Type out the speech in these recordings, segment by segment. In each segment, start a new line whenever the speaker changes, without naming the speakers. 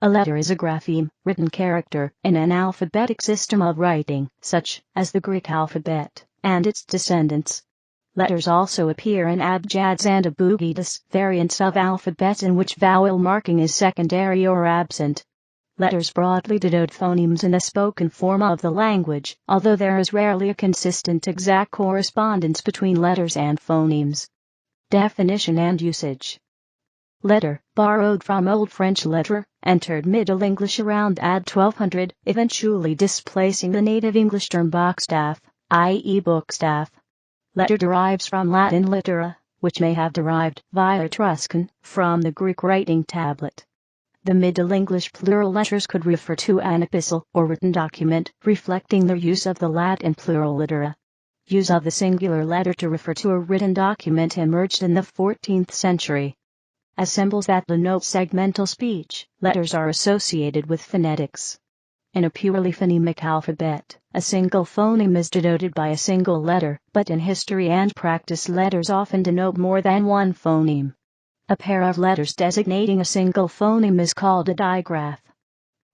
A letter is a grapheme, written character, in an alphabetic system of writing, such as the Greek alphabet, and its descendants. Letters also appear in abjads and abugidas, variants of alphabets in which vowel marking is secondary or absent. Letters broadly denote phonemes in the spoken form of the language, although there is rarely a consistent exact correspondence between letters and phonemes. Definition and usage. Letter, borrowed from Old French lettre, entered Middle English around AD 1200, eventually displacing the native English term bookstaff, i.e. bookstaff. Letter derives from Latin littera, which may have derived, via Etruscan, from the Greek writing tablet. The Middle English plural letters could refer to an epistle or written document, reflecting their use of the Latin plural littera. Use of the singular letter to refer to a written document emerged in the 14th century. As symbols that denote segmental speech, letters are associated with phonetics. In a purely phonemic alphabet, a single phoneme is denoted by a single letter, but in history and practice letters often denote more than one phoneme. A pair of letters designating a single phoneme is called a digraph.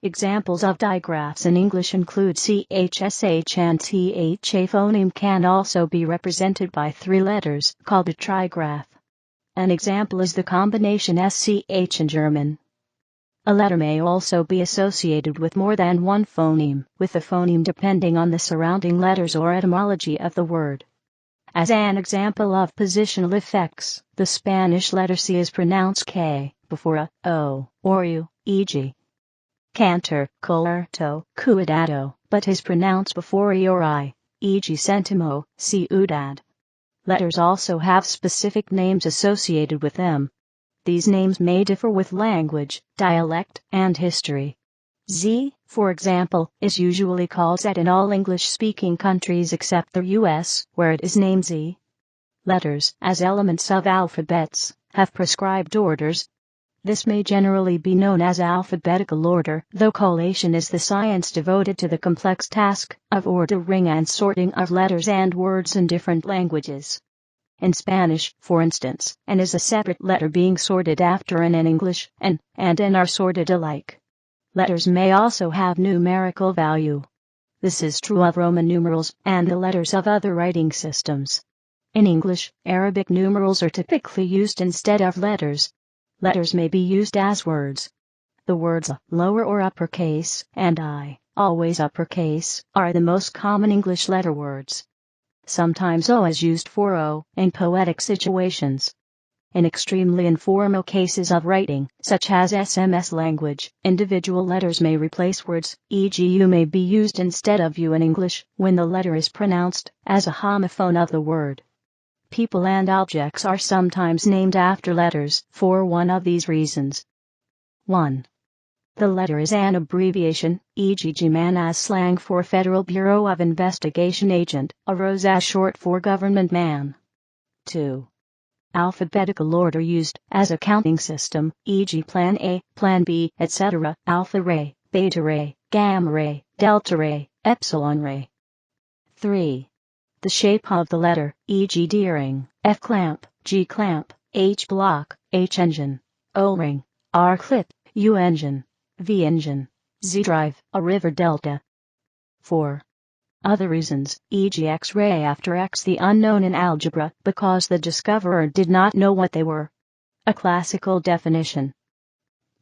Examples of digraphs in English include CHSH and TH. A phoneme can also be represented by three letters, called a trigraph. An example is the combination SCH in German. A letter may also be associated with more than one phoneme, with the phoneme depending on the surrounding letters or etymology of the word. As an example of positional effects, the Spanish letter C is pronounced K before a O or U, e.g. cantor, colerto, cuidado, but is pronounced before E or I, e.g. centimo, ciudad. Letters also have specific names associated with them. These names may differ with language, dialect, and history. Z, for example, is usually called Z in all English-speaking countries except the US, where it is named Z. Letters, as elements of alphabets, have prescribed orders. This may generally be known as alphabetical order, though collation is the science devoted to the complex task of ordering and sorting of letters and words in different languages. In Spanish, for instance, N is a separate letter being sorted after N in English, and N are sorted alike. Letters may also have numerical value. This is true of Roman numerals and the letters of other writing systems. In English, Arabic numerals are typically used instead of letters. Letters may be used as words. The words A, lower or uppercase, and I, always uppercase, are the most common English letter words. Sometimes O is used for O in poetic situations. In extremely informal cases of writing, such as SMS language, individual letters may replace words, e.g. U may be used instead of U in English when the letter is pronounced as a homophone of the word. People and objects are sometimes named after letters for one of these reasons. 1. The letter is an abbreviation, e.g. GMAN as slang for Federal Bureau of Investigation Agent, arose as short for Government Man. 2. Alphabetical order used as a counting system, e.g. Plan A, Plan B, etc., Alpha Ray, Beta Ray, Gamma Ray, Delta Ray, Epsilon Ray. 3. The shape of the letter, e.g. D-ring, F-clamp, G-clamp, H-block, H-engine, O-ring, R-clip, U-engine, V-engine, Z-drive, a river delta. 4. Other reasons, e.g. X-ray after X the unknown in algebra, because the discoverer did not know what they were. A classical definition.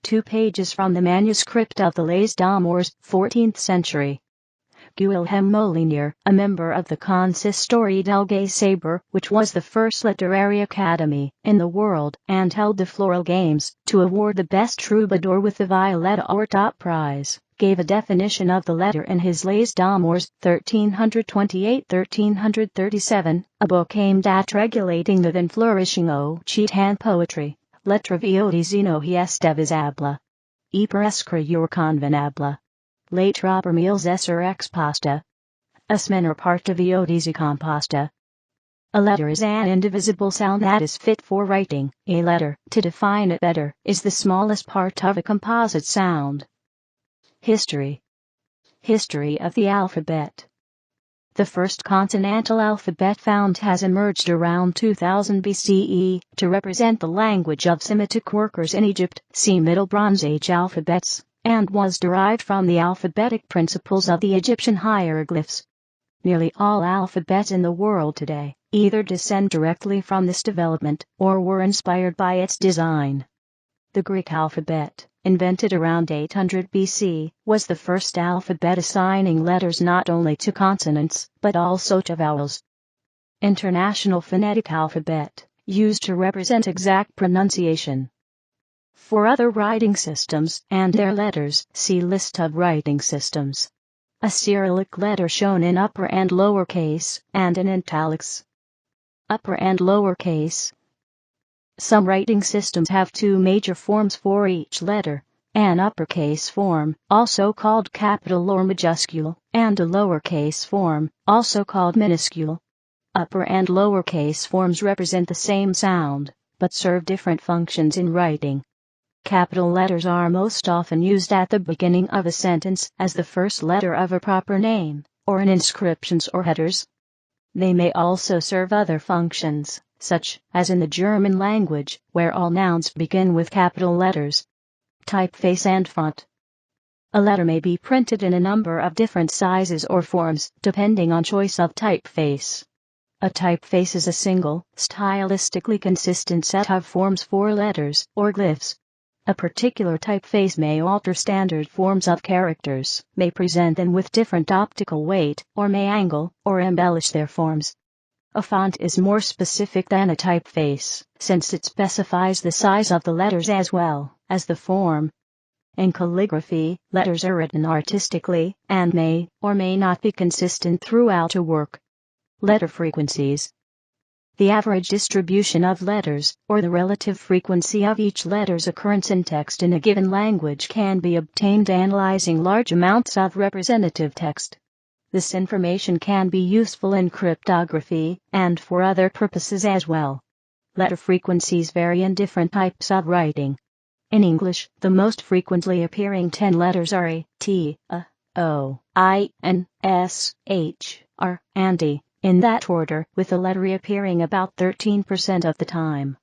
2 pages from the manuscript of the Les d'Amours, 14th century. Guilhem Molinier, a member of the Consistory del Gay Sabre, which was the first literary academy in the world, and held the Floral Games to award the best troubadour with the Violetta or top prize, gave a definition of the letter in his Les d'Amours, 1328-1337, a book aimed at regulating the then flourishing Occitan poetry. Lettre viodizino hiesta visabla. E per escriure convenabla. Lettre per meals esser exposta. Asmenor parta viodizi composta. A letter is an indivisible sound that is fit for writing. A letter, to define it better, is the smallest part of a composite sound. History. History of the alphabet. The first consonantal alphabet found has emerged around 2000 BCE to represent the language of Semitic workers in Egypt. See Middle Bronze Age alphabets. and was derived from the alphabetic principles of the Egyptian hieroglyphs. Nearly all alphabets in the world today either descend directly from this development or were inspired by its design. The Greek alphabet, invented around 800 BC, was the first alphabet assigning letters not only to consonants, but also to vowels. International Phonetic Alphabet, used to represent exact pronunciation. For other writing systems and their letters, see List of writing systems. A Cyrillic letter shown in upper and lower case, and in italics. Upper and lower case. Some writing systems have two major forms for each letter, an uppercase form, also called capital or majuscule, and a lowercase form, also called minuscule. Upper and lowercase forms represent the same sound, but serve different functions in writing. Capital letters are most often used at the beginning of a sentence as the first letter of a proper name, or in inscriptions or headers. They may also serve other functions, such as in the German language, where all nouns begin with capital letters. Typeface and font. A letter may be printed in a number of different sizes or forms, depending on choice of typeface. A typeface is a single, stylistically consistent set of forms for letters or glyphs. A particular typeface may alter standard forms of characters, may present them with different optical weight, or may angle or embellish their forms. A font is more specific than a typeface, since it specifies the size of the letters as well as the form. In calligraphy, letters are written artistically, and may or may not be consistent throughout a work. Letter frequencies. The average distribution of letters, or the relative frequency of each letter's occurrence in text in a given language, can be obtained analyzing large amounts of representative text. This information can be useful in cryptography, and for other purposes as well. Letter frequencies vary in different types of writing. In English, the most frequently appearing 10 letters are A, T, A, O, I, N, S, H, R, and E, in that order, with the letter appearing about 13% of the time.